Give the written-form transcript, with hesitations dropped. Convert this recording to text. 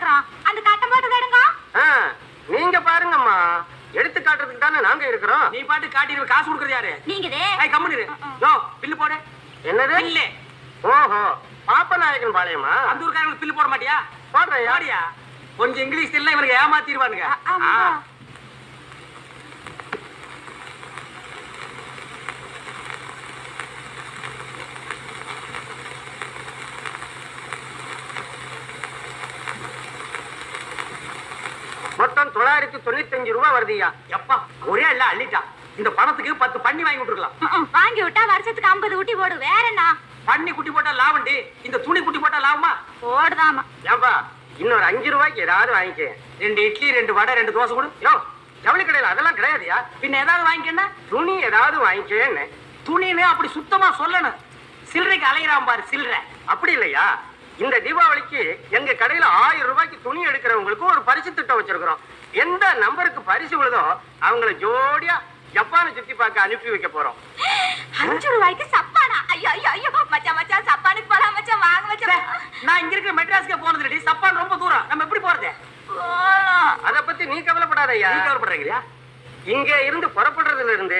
இருக்கிறோம். அந்த கட்டம் போட்டு எடுங்க. நீங்க பாருங்கம்மா, எடுத்து காட்டுறதுக்கு தானே நாங்க இருக்கிறோம். நீ பாட்டு காட்டி காசு கொடுக்கறது யாரு? நீங்கதே. கம்முனு இரு. யோ பில்லு போடு. என்னது பில்லு? ஓஹோ, பாப்பநாயகன் பாளையமா? அந்த ஊருக்காரங்களுக்கு பில்லு போட மாட்டியா? போடுறேன். போடியா? கொஞ்சம் இங்கிலீஷ் தெரியல, இவனுக்கு ஏமாத்திடுவானுங்க. மொத்தம் 995 ரூபாய் வருதுயா. எப்பா ஒரே இல்ல அள்ளிட்டா. இந்த பணத்துக்கு 10 பண்ணி வாங்கி விட்டுருக்கலாம். வாங்கி விட்டா வருஷத்துக்கு 50 ஊட்டி போடு. வேற என்ன? பண்ணி குட்டி போட்டா லாபண்டி, இந்த துணி குட்டி போட்டா லாபமா? போடுதாமா. ஏன்பா இன்னொரு 5 ரூபாய்க்கு ஏதாவது வாங்கிக்க. 2 இட்லி 2 வடை 2 தோசை கொடு. யோ, ஜவுளி கடையில அதெல்லாம் கிடையாதுயா. பின்ன ஏதாவது வாங்கிக்கன்னா? துணி ஏதாவது வாங்கிக்கேன்னு. துணின்னு அப்படி சுத்தமா சொல்லணும். சில்லறைக்கு அலையிறான் பாரு சில்லறை. அப்படி இல்லையா, இந்த தீபாவளிக்கு எங்க கடையில 1000 ரூபாய்க்கு துணி எடுக்கிறவங்களுக்கு ஒரு பரிசு திட்டம் வச்சிருக்கிறோம். எந்த நம்பருக்கு பரிசு விழுதோ அவங்கள ஜோடியா ஜப்பானை சுத்தி பார்க்க அனுப்பி வைக்க போறோம். 5 ரூபாய்க்கு சப்பானா? ஐயோ ஐயோ ஐயோ மச்சான் மச்சான், சப்பானுக்கு போலாம் மச்சான். வாங்க மச்சான். நான் இங்க இருக்கிற மெட்ராஸ்க்கு போனது இல்லடி. சப்பான் ரொம்ப தூரம். நம்ம எப்படி போறது? அத பத்தி நீ கவலைப்படாதயா. நீ கவலைப்படுறீங்களா? இங்க இருந்து புறப்படுறதுல இருந்து